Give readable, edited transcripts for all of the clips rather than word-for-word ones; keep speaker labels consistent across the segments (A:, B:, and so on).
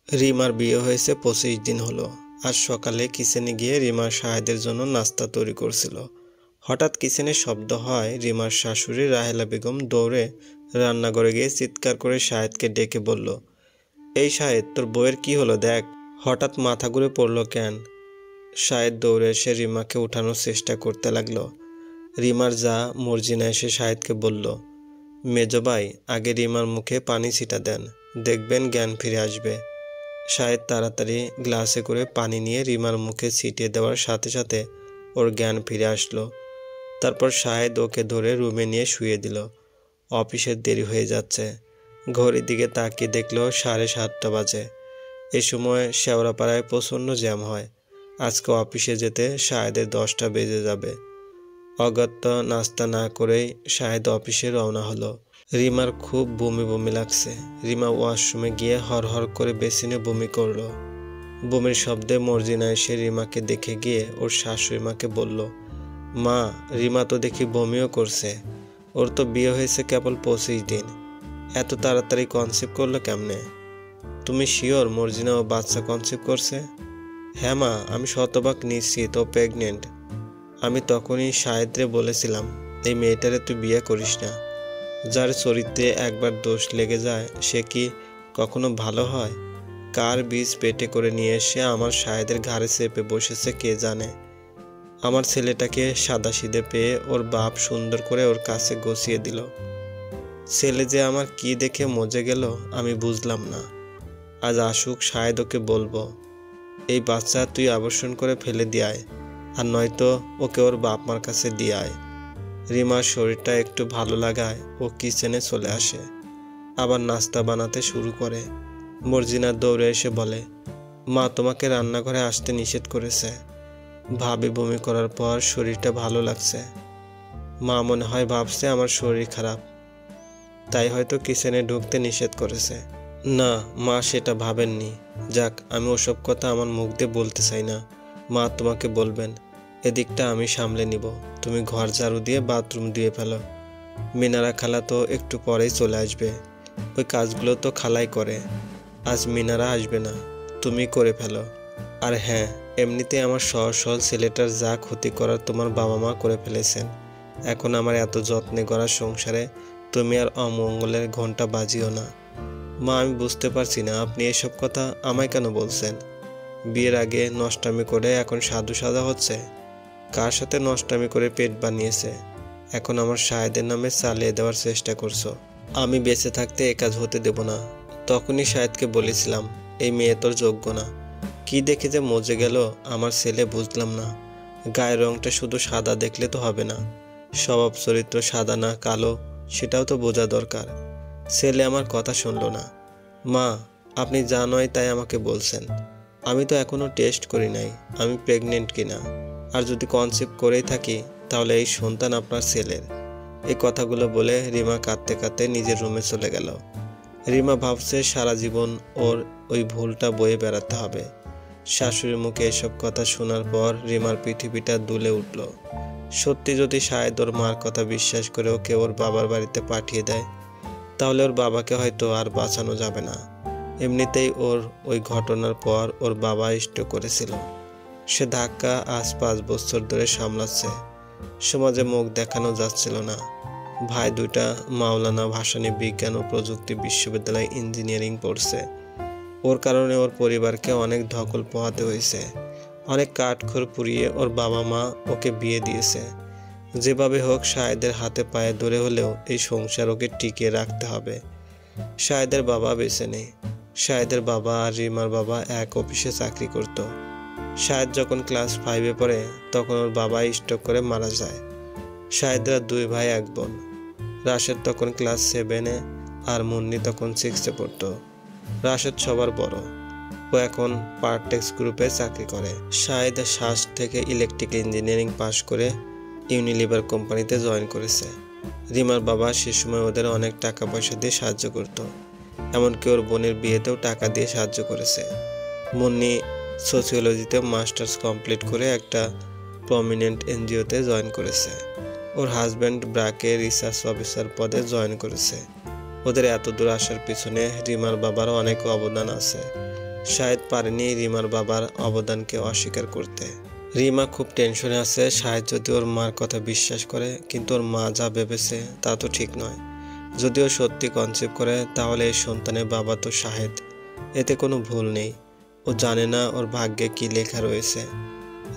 A: রিমার বিয়ে হয়েছে 25 দিন হলো। আজ সকালে কিচেনে গিয়ে রিমা শাহেদের জন্য নাস্তা তৈরি করছিল। হঠাৎ কিচেনে শব্দ হয়। রিমার শাশুড়ি রাহেলা বেগম দৌড়ে রান্নাঘরে গিয়ে চিৎকার করে শাহেদকে ডেকে বলল, এই শাহেদ, তোর বউয়ের কি হলো দেখ। হঠাৎ মাথা ঘুরে পড়ল কেন? শাহেদ দৌড়ে এসে রিমাকে উঠানোর চেষ্টা করতে লাগলো। রিমার যা মর্জিনা এসে শাহেদকে বলল, মেজো ভাই, আগে রিমার মুখে পানি ছিটা দেন, দেখবেন জ্ঞান ফিরে আসবে। শাহেদ তাড়াতাড়ি গ্লাসে করে পানি নিয়ে রিমার মুখে ছিটিয়ে দেওয়ার সাথে সাথে ওর জ্ঞান ফিরে আসলো। তারপর শাহেদ ওকে ধরে রুমে নিয়ে শুয়ে দিল। অফিসের দেরি হয়ে যাচ্ছে। ঘড়ির দিকে তাকিয়ে দেখলো 7:30 বাজে। এ সময় শেওড়াপাড়ায় প্রচণ্ড জ্যাম হয়। আজকে অফিসে যেতে শাহেদের 10টা বেজে যাবে। অগত্যা নাস্তা না করেই শাহেদ অফিসে রওনা হলো। রিমার খুব বমি বমি লাগছে। রিমা ওয়াশরুমে গিয়ে হরহর করে বেসিনে বমি করলো। বমির শব্দে মর্জিনা এসে রিমাকে দেখে গিয়ে ওর শাশুড়ি মাকে বলল, মা, রিমা তো দেখি বমিও করছে। ওর তো বিয়ে হয়েছে কেবল 25 দিন, এত তাড়াতাড়ি কনসিভ করলো কেমনে? তুমি শিওর মর্জিনা ও বাচ্চা কনসিভ করছে? হ্যাঁ মা, আমি শতভাগ নিশ্চিত ও প্রেগনেন্ট। আমি তখনই শাহেদরে বলেছিলাম, এই মেয়েটারে তুই বিয়ে করিস না। যার চরিত্রে একবার দোষ লেগে যায় সে কি কখনো ভালো হয়? কার বীজ পেটে করে নিয়ে এসে আমার শাহেদের ঘাড়ে চেপে বসেছে কে জানে। আমার ছেলেটাকে সাদাসিধে পেয়ে ওর বাপ সুন্দর করে ওর কাছে গছিয়ে দিল। ছেলে যে আমার কি দেখে মজে গেল আমি বুঝলাম না। আজ আসুক, শাহেদ ওকে বলবো, এই বাচ্চা তুই আবর্ষণ করে ফেলে দিয়ে আয়, আর নয়তো ওকে ওর বাপ মার কাছে দিয়ে আয়। রিমার শরীরটা একটু ভালো লাগায় ও কিচেনে চলে আসে, আবার নাস্তা বানাতে শুরু করে। মর্জিনা দৌড়ে এসে বলে, মা, তোমাকে রান্নাঘরে আসতে নিষেধ করেছে। ভাবি বমি করার পর শরীরটা ভালো লাগছে। মা মনে হয় ভাবছে আমার শরীর খারাপ, তাই হয়তো কিচেনে ঢুকতে নিষেধ করেছে। না মা, সেটা ভাবেননি। যাক, আমি ওসব কথা আমার মুখ দিয়ে বলতে চাই না। মা তোমাকে বলবেন, এদিকটা আমি সামলে নিব। তুমি ঘর ঝাড়ু দিয়ে বাথরুম দিয়ে ফেলো। মিনারা খালা তো একটু পরেই চলে আসবে। ওই কাজগুলো তো খালাই করে। আজ মিনারা আসবে না, তুমি করে ফেলো। আর হ্যাঁ, এমনিতে আমার সহজ সরল ছেলেটার যা ক্ষতি করার তোমার বাবা মা করে ফেলেছেন। এখন আমার এত যত্নে গড়া সংসারে তুমি আর অমঙ্গলের ঘন্টা বাজিও না। মা, আমি বুঝতে পারছি না আপনি এসব কথা আমায় কেন বলছেন। বিয়ের আগে নষ্টামি করে এখন সাধু সাজা হচ্ছে। কার সাথে নষ্টামি করে পেট বানিয়েছে, এখন আমার শাহেদের নামে চালিয়ে দেওয়ার চেষ্টা করছো। আমি বেঁচে থাকতে এ কাজ হতে দেব না। তখনই শাহেদকে বলেছিলাম, এই মেয়ে তোর যোগ্য না। কি দেখে যে মজে গেল আমার ছেলে বুঝলাম না। গায়ের রংটা শুধু সাদা দেখলে তো হবে না, স্বভাব চরিত্র সাদা না কালো সেটাও তো বোঝা দরকার। ছেলে আমার কথা শুনলো না। মা, আপনি যা নয় তাই আমাকে বলছেন। আমি তো এখনো টেস্ট করি নাই আমি প্রেগনেন্ট কিনা। আর যদি কনসিভ করেই থাকি তাহলে এই সন্তান আপনার ছেলের। এই কথাগুলো বলে রিমা কাঁদতে কাঁদতে নিজের রুমে চলে গেল। রিমা ভাবছে সারা জীবন ওর ওই ভুলটা বয়ে বেড়াতে হবে। শাশুড়ির মুখে এসব কথা শোনার পর রিমার পৃথিবীটা দুলে উঠল। সত্যি যদি শাহেদ ওর মার কথা বিশ্বাস করে ওকে ওর বাবার বাড়িতে পাঠিয়ে দেয়, তাহলে ওর বাবাকে হয়তো আর বাঁচানো যাবে না। এমনিতেই ওর ওই ঘটনার পর ওর বাবা স্ট্রোক করেছিল। সে ধাক্কা আজ 5 বছর ধরে সামলাচ্ছে। সমাজে মুখ দেখানো যাচ্ছিল না। ভাই দুইটা মাওলানা ভাসানী বিজ্ঞান ও প্রযুক্তি বিশ্ববিদ্যালয়ে ইঞ্জিনিয়ারিং পড়ছে। ওর কারণে ওর পরিবারকে অনেক ধকল পোহাতে হয়েছে। অনেক কাঠখড় পুড়িয়ে ওর বাবা মা ওকে বিয়ে দিয়েছে। যেভাবে হোক শাহেদের হাতে পায়ে ধরে হলেও এই সংসার ওকে টিকিয়ে রাখতে হবে। শাহেদের বাবা বেঁচে নেই। শাহেদের বাবা আর রিমার বাবা এক অফিসে চাকরি করত। শাহেদ যখন ক্লাস 5-এ পড়ে তখন ওর বাবা স্ট্রোক করে মারা যায়। শাহেদরা 2 ভাই 1 বোন। রাশেদ তখন ক্লাস 7-এ আর মুন্নি তখন 6-এ পড়তো। রাশেদ সবার বড়। ও এখন পারটেক্স গ্রুপে চাকরি করে। শাহেদ শাস থেকে ইলেকট্রিক্যাল ইঞ্জিনিয়ারিং পাশ করে ইউনিলিভার কোম্পানিতে জয়েন করেছে। রিমার বাবা সে সময় ওদের অনেক টাকা পয়সা দিয়ে সাহায্য করত। এমনকি ওর বোনের বিয়েতেও টাকা দিয়ে সাহায্য করেছে। মুন্নি সোসিওলজিতে মাস্টার্স কমপ্লিট করে একটা প্রমিনেন্ট এনজিওতে জয়েন করেছে। ওর হাজব্যান্ড ব্র্যাকে রিসার্চ অফিসার পদে জয়েন করেছে। ওদের এত দূর আসার পিছনে রিমার বাবার অনেক অবদান আছে। শাহেদ পারেনি রিমার বাবার অবদানকে অস্বীকার করতে। রিমা খুব টেনশনে আছে। শাহেদ যদি ওর মার কথা বিশ্বাস করে, কিন্তু ওর মা যা ভেবেছে তা তো ঠিক নয়। যদি ও সত্যি কনসেপ্ট করে তাহলে এই সন্তানের বাবা তো শাহেদ, এতে কোনো ভুল নেই। ও জানে না ওর ভাগ্যে কি লেখা রয়েছে।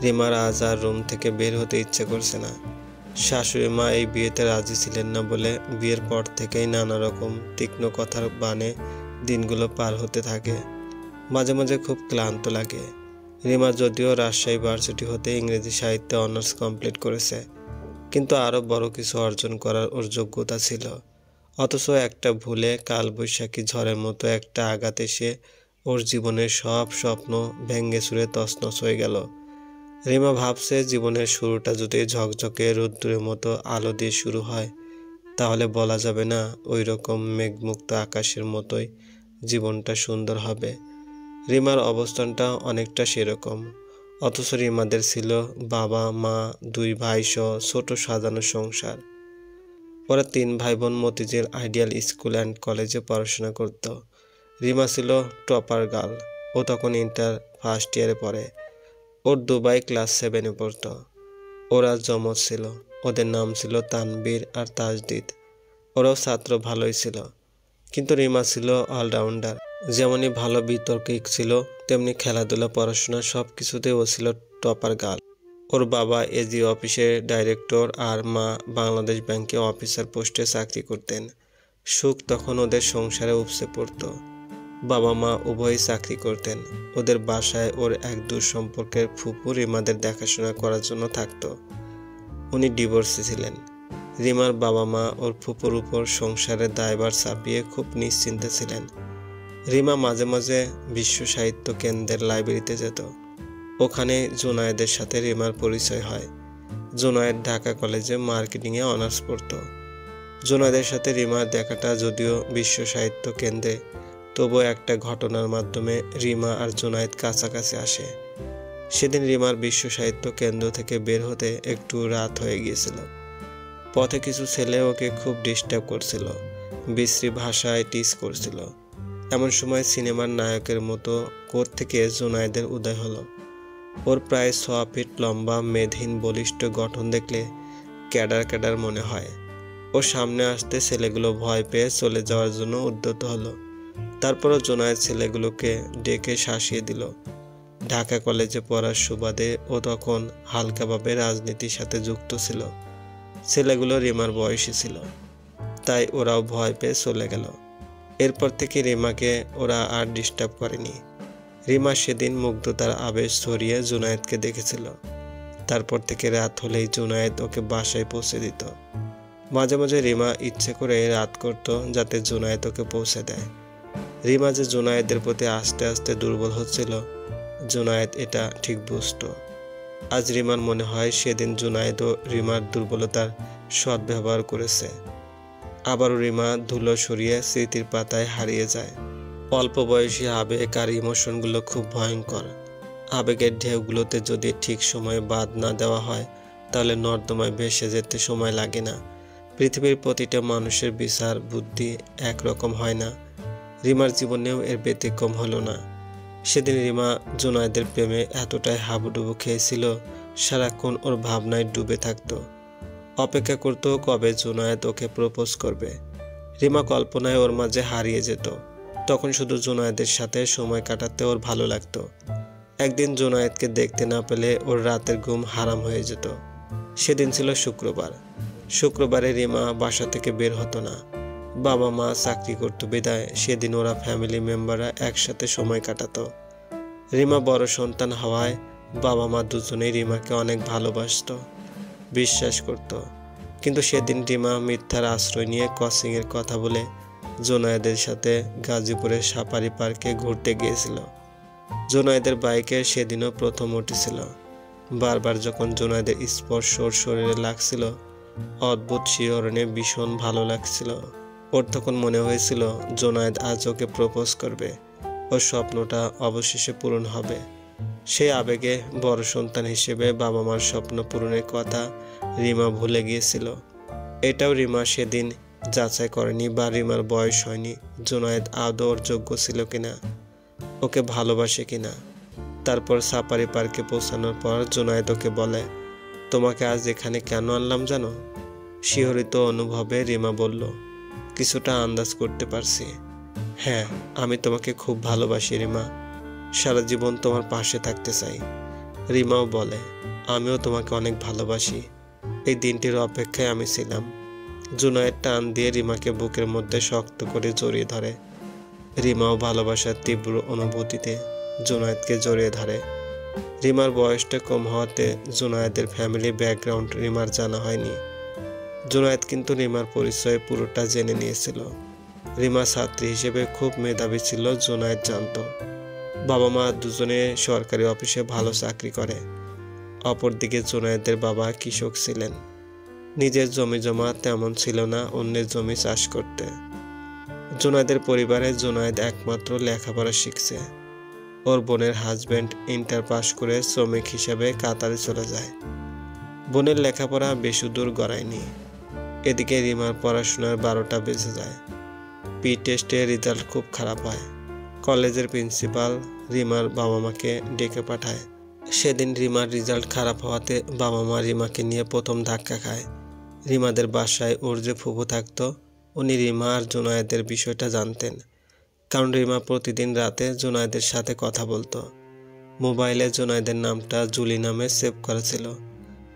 A: রিমার আজ আর রুম থেকে বের হতে ইচ্ছে করছে না। শাশুড়ি মা এই বিয়েতে রাজি ছিলেন না বলে বিয়ের পর থেকেই নানা রকম তীক্ষ্ণ কথার বানে দিনগুলো পার হতে থাকে। মাঝে মাঝে খুব ক্লান্ত লাগে। রিমা যদিও রাজশাহী ভার্সিটি হতে ইংরেজি সাহিত্যে অনার্স কমপ্লিট করেছে, কিন্তু আরও বড় কিছু অর্জন করার ওর যোগ্যতা ছিল। অথচ একটা ভুলে কালবৈশাখী ঝড়ের মতো একটা আঘাত এসে ওর জীবনের সব স্বপ্ন ভেঙে চুরে তছনছ হয়ে গেল। রিমা ভাবছে জীবনের শুরুটা যদি ঝকঝকে রোদ্দুরের মতো আলো দিয়ে শুরু হয়, তাহলে বলা যাবে না ওই রকম মেঘমুক্ত আকাশের মতোই জীবনটা সুন্দর হবে। রিমার অবস্থানটা অনেকটা সেরকম। অথচ রিমাদের ছিল বাবা মা, 2 ভাই সহ ছোট সাজানো সংসার। ওরা 3 ভাই বোন মতিঝিল আইডিয়াল স্কুল অ্যান্ড কলেজে পড়াশোনা করত। রিমা ছিল টপার গার্ল। ও তখন ইন্টার ফার্স্ট ইয়ারে পড়ে। ওর 2 ভাই ক্লাস 7-এ পড়ত। ওরা যমজ ছিল। ওদের নাম ছিল তানবীর আর তাজদিদ। ওরাও ছাত্র ভালোই ছিল, কিন্তু রিমা ছিল অলরাউন্ডার। যেমনই ভালো বিতর্কিক ছিল, তেমনি খেলাধুলা, পড়াশোনা সব কিছুতেই ও ছিল টপার গার্ল। ওর বাবা এজি অফিসের ডাইরেক্টর আর মা বাংলাদেশ ব্যাংকে অফিসার পোস্টে চাকরি করতেন। সুখ তখন ওদের সংসারে উপচে পড়ত। বাবা মা উভয়ই চাকরি করতেন। ওদের বাসায় ওর এক দূর সম্পর্কের ফুপু রিমাদের দেখাশোনা করার জন্য থাকতো। উনি ডিভোর্সে ছিলেন। রিমার বাবা মা ওর ফুপুর উপর সংসারের দায়ভার চাপিয়ে খুব নিশ্চিন্তে ছিলেন। রিমা মাঝে মাঝে বিশ্ব সাহিত্য কেন্দ্রের লাইব্রেরিতে যেত। ওখানে জুনায়েদের সাথে রিমার পরিচয় হয়। জুনায়েদ ঢাকা কলেজে মার্কেটিংয়ে অনার্স পড়ত। জুনায়েদের সাথে রিমার দেখাটা যদিও বিশ্ব সাহিত্য কেন্দ্রে, তবুও একটা ঘটনার মাধ্যমে রিমা আর জুনায়েদ কাছাকাছি আসে। সেদিন রিমার বিশ্ব সাহিত্য কেন্দ্র থেকে বের হতে একটু রাত হয়ে গিয়েছিল। পথে কিছু ছেলে ওকে খুব ডিস্টার্ব করছিল, বিশ্রী ভাষায় টিজ করছিল। এমন সময় সিনেমার নায়কের মতো কোত্থেকে জুনায়েদের উদয় হলো। ওর প্রায় 6 ফিট লম্বা, মেদহীন, বলিষ্ঠ গঠন দেখলে ক্যাডার ক্যাডার মনে হয়। ওর সামনে আসতে ছেলেগুলো ভয় পেয়ে চলে যাওয়ার জন্য উদ্যত হলো। তারপরও জুনায়েদ ছেলেগুলোকে ডেকে শাসিয়ে দিল। ঢাকা কলেজে পড়ার সুবাদে ও তখন হালকাভাবে রাজনীতির সাথে যুক্ত ছিল। ছেলেগুলো রিমার বয়সী ছিল, তাই ওরাও ভয় পেয়ে চলে গেল। এরপর থেকে রিমাকে ওরা আর ডিস্টার্ব করেনি। রিমা সেদিন মুগ্ধতার আবেশ ছড়িয়ে জুনায়েদকে দেখেছিল। তারপর থেকে রাত হলেই জুনায়েদ ওকে বাসায় পৌঁছে দিত। মাঝে মাঝে রিমা ইচ্ছে করে রাত করত যাতে জুনায়েদ ওকে পৌঁছে দেয়। রিমা যে জুনায়েদের প্রতি আস্তে আস্তে দুর্বল হচ্ছিল, জুনায়েদ এটা ঠিক বুঝত। আজ রিমার মনে হয় সেদিন জুনায়েদও রিমার দুর্বলতার সদ্ব্যবহার করেছে। আবারও রিমা ধুলো সরিয়ে স্মৃতির পাতায় হারিয়ে যায়। অল্প বয়সী আবেগ আর ইমোশনগুলো খুব ভয়ঙ্কর। আবেগের ঢেউগুলোতে যদি ঠিক সময়ে বাদ না দেওয়া হয়, তাহলে নর্দমায় ভেসে যেতে সময় লাগে না। পৃথিবীর প্রতিটা মানুষের বিচার বুদ্ধি একরকম হয় না। রিমার জীবনেও এর ব্যতিক্রম হলো না। সেদিন রিমা জুনায়েদের প্রেমে এতটাই হাবুডুবু খেয়েছিল, সারাক্ষণ ওর ভাবনায় ডুবে থাকতো। অপেক্ষা করতো কবে জুনায়েদ ওকে প্রপোজ করবে। রিমা কল্পনায় ওর মাঝে হারিয়ে যেত। তখন শুধু জুনায়েদের সাথে সময় কাটাতে ওর ভালো লাগতো। একদিন জুনায়েদকে দেখতে না পেলে ওর রাতের ঘুম হারাম হয়ে যেত। সেদিন ছিল শুক্রবার। শুক্রবারে রিমা বাসা থেকে বের হতো না। বাবা মা চাকরি করতো বিদায় সেদিন ওরা ফ্যামিলি মেম্বাররা একসাথে সময় কাটাতো। রিমা বড় সন্তান হওয়ায় বাবা মা দুজনেই রিমাকে অনেক ভালোবাসতো, বিশ্বাস করত। কিন্তু সেদিন রিমা মিথ্যার আশ্রয় নিয়ে কোচিংয়ের কথা বলে জুনায়েদের সাথে গাজীপুরের সাফারি পার্কে ঘুরতে গিয়েছিল। জুনায়েদের বাইকে সেদিনও প্রথম উঠেছিল। বারবার যখন জুনায়েদের স্পর্শ ওর শরীরে লাগছিল, অদ্ভুত শিহরণে ভীষণ ভালো লাগছিল। ওর তখন মনে হয়েছিল জুনায়েদ আজ ওকে প্রপোজ করবে। ওর স্বপ্নটা অবশেষে পূরণ হবে। সেই আবেগে বড় সন্তান হিসেবে বাবা মার স্বপ্ন পূরণের কথা রিমা ভুলে গিয়েছিল। এটাও রিমা সেদিন যাচাই করেনি বা রিমার বয়স হয়নি জুনায়েদ আদৌ ওর যোগ্য ছিল কিনা। ওকে ভালোবাসে কিনা। তারপর সাফারি পার্কে পৌঁছানোর পর জুনায়েদ ওকে বলে, তোমাকে আজ এখানে কেন আনলাম জানো? শিহরিত অনুভবে রিমা বলল, কিছুটা আন্দাজ করতে পারছি। হ্যাঁ, আমি তোমাকে খুব ভালোবাসি রিমা, সারা জীবন তোমার পাশে থাকতে চাই। রিমাও বলে, আমিও তোমাকে অনেক ভালোবাসি, এই দিনটির অপেক্ষায় আমি ছিলাম। জুনায়েদ টান দিয়ে রিমাকে বুকের মধ্যে শক্ত করে জড়িয়ে ধরে। রিমাও ভালোবাসার তীব্র অনুভূতিতে জুনায়েদকে জড়িয়ে ধরে। রিমার বয়সটা কম হওয়াতে জুনায়েদের ফ্যামিলি ব্যাকগ্রাউন্ড রিমার জানা হয়নি। জুনায়েদ কিন্তু রিমার পরিচয় পুরোটা জেনে নিয়েছিল। রিমা ছাত্রী হিসেবে খুব মেধাবী ছিল জুনায়েদ জানত। বাবা মা দুজনে সরকারি অফিসে ভালো চাকরি করে। অপরদিকে জুনায়েদের বাবা কৃষক ছিলেন। নিজের জমি জমা তেমন ছিল না অন্যের জমি চাষ করতে। জুনায়েদের পরিবারে জুনায়েদ একমাত্র লেখাপড়া শিখছে। ওর বোনের হাজব্যান্ড ইন্টার পাস করে শ্রমিক হিসেবে কাতারে চলে যায়। বোনের লেখাপড়া বেশি দূর গড়ায়নি। এদিকে রিমার পড়াশোনার 12টা বেজে যায়। পি টেস্টে রেজাল্ট খুব খারাপ হয়। কলেজের প্রিন্সিপাল রিমার বাবা মাকে ডেকে পাঠায়। সেদিন রিমার রেজাল্ট খারাপ হওয়াতে বাবা মা রিমাকে নিয়ে প্রথম ধাক্কা খায়। রিমাদের বাসায় ওর যে ফুফু থাকতো, উনি রিমা আর জুনায়েদের বিষয়টা জানতেন। কারণ রিমা প্রতিদিন রাতে জুনায়েদের সাথে কথা বলতো। মোবাইলে জুনায়েদের নামটা জুলি নামে সেভ করা ছিল।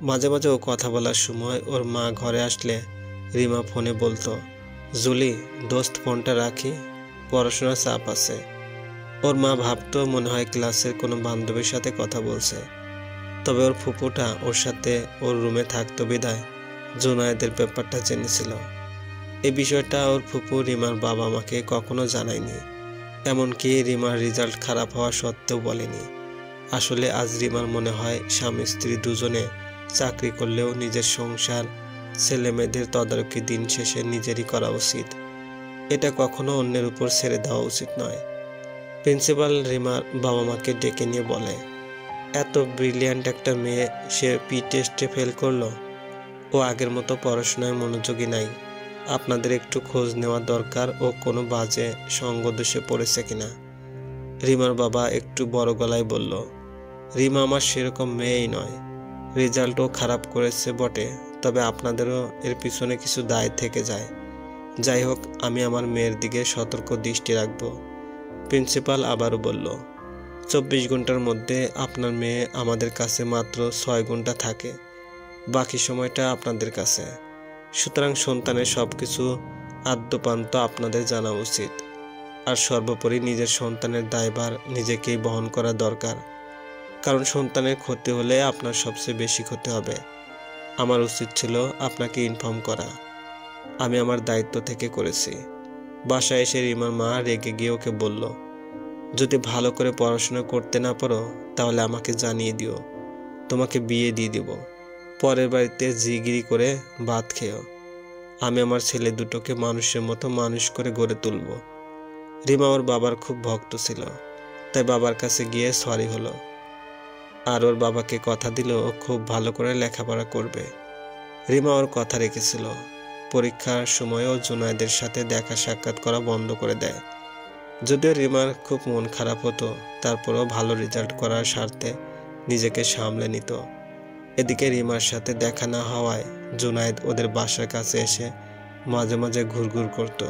A: মাঝে মাঝে ও কথা বলার সময় ওর মা ঘরে আসলে রিমা ফোনে বলতো, জুলি দোস্ত ফোনটা রাখি, পড়াশোনার চাপ আছে। ওর মা ভাবতো মনে হয় ক্লাসের কোনো বান্ধবীর সাথে কথা বলছে। তবে ওর ফুপুটা ওর সাথে ওর রুমে থাকতো বিদায় জুনায়েদের ব্যাপারটা জেনেছিল। এই বিষয়টা ওর ফুপু রিমার বাবা মাকে কখনো জানায়নি। এমনকি রিমার রেজাল্ট খারাপ হওয়া সত্ত্বেও বলেনি। আসলে আজ রিমার মনে হয় স্বামী স্ত্রী দুজনে চাকরি করলেও নিজের সংসার ছেলে মেয়েদের তদারকি দিন শেষে নিজেরই করা উচিত। এটা কখনো অন্যের উপর ছেড়ে দেওয়া উচিত নয়। প্রিন্সিপাল রিমার বাবা মাকে ডেকে নিয়ে বলে, এত ব্রিলিয়ান্ট একটা মেয়ে সে পি টেস্টে ফেল করলো। ও আগের মতো পড়াশোনায় মনোযোগী নাই। আপনাদের একটু খোঁজ নেওয়া দরকার ও কোনো বাজে সঙ্গদোষে পড়েছে কিনা। রিমার বাবা একটু বড় গলায় বলল, রিমা আমার সেরকম মেয়েই নয়। রেজাল্টও খারাপ করেছে বটে, তবে আপনাদেরও এর পিছনে কিছু দায় থেকে যায়। যাই হোক, আমি আমার মেয়ের দিকে সতর্ক দৃষ্টি রাখব। প্রিন্সিপাল আবারও বলল, 24 ঘন্টার মধ্যে আপনার মেয়ে আমাদের কাছে মাত্র 6 ঘন্টা থাকে, বাকি সময়টা আপনাদের কাছে। সুতরাং সন্তানের সব কিছু আদ্যপান্ত আপনাদের জানা উচিত। আর সর্বোপরি নিজের সন্তানের দায়ভার নিজেকেই বহন করা দরকার। কারণ সন্তানের ক্ষতি হলে আপনার সবচেয়ে বেশি ক্ষতি হবে। আমার উচিত ছিল আপনাকে ইনফর্ম করা। আমি আমার দায়িত্ব থেকে করেছি। বাসায় এসে রিমার মা রেগে গিয়ে ওকে বলল, যদি ভালো করে পড়াশোনা করতে না পারো তাহলে আমাকে জানিয়ে দিও, তোমাকে বিয়ে দিয়ে দিব। পরের বাড়িতে জিগিরি করে ভাত খেও। আমি আমার ছেলে দুটোকে মানুষের মতো মানুষ করে গড়ে তুলব। রিমা ওর বাবার খুব ভক্ত ছিল, তাই বাবার কাছে গিয়ে সরি হলো। আর ওর বাবাকে কথা দিল ও খুব ভালো করে লেখাপড়া করবে। রিমা ওর কথা রেখেছিল। পরীক্ষার সময়ও জুনায়েদের সাথে দেখা সাক্ষাৎ করা বন্ধ করে দেয়। যদিও রিমার খুব মন খারাপ হতো, তারপরেও ভালো রেজাল্ট করার স্বার্থে নিজেকে সামলে নিত। এদিকে রিমার সাথে দেখা না হওয়ায় জুনায়েদ ওদের বাসার কাছে এসে মাঝে মাঝে ঘুরঘুর করত।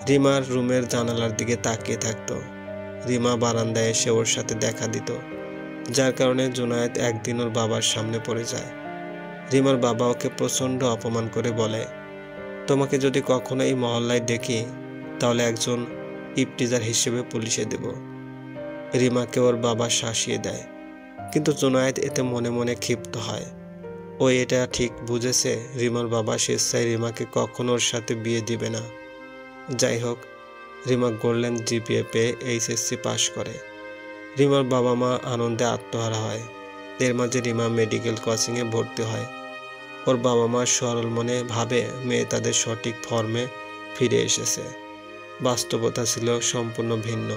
A: রিমার রুমের জানালার দিকে তাকিয়ে থাকতো। রিমা বারান্দায় এসে ওর সাথে দেখা দিত, যার কারণে জুনায়েদ একদিন ওর বাবার সামনে পড়ে যায়। রিমার বাবা ওকে প্রচণ্ড অপমান করে বলে, তোমাকে যদি কখনো এই মহল্লায় দেখি তাহলে একজন ইপটিজার হিসেবে পুলিশে দেব। রিমাকে ওর বাবা শাসিয়ে দেয়, কিন্তু জুনায়েদ এতে মনে মনে ক্ষিপ্ত হয়। ও এটা ঠিক বুঝেছে রিমার বাবা স্বেচ্ছায় রিমাকে কখনো ওর সাথে বিয়ে দিবে না। যাই হোক, রিমা গোল্ডেন জিপিএ পেয়ে এইচএসসি পাশ করে। রিমার বাবা মা আনন্দে আত্মহারা হয়। এর মাঝে রিমা মেডিকেল কোচিংয়ে ভর্তি হয়। ওর বাবা মা সরল মনে ভাবে মেয়ে তাদের সঠিক ফর্মে ফিরে এসেছে। বাস্তবতা ছিল সম্পূর্ণ ভিন্ন।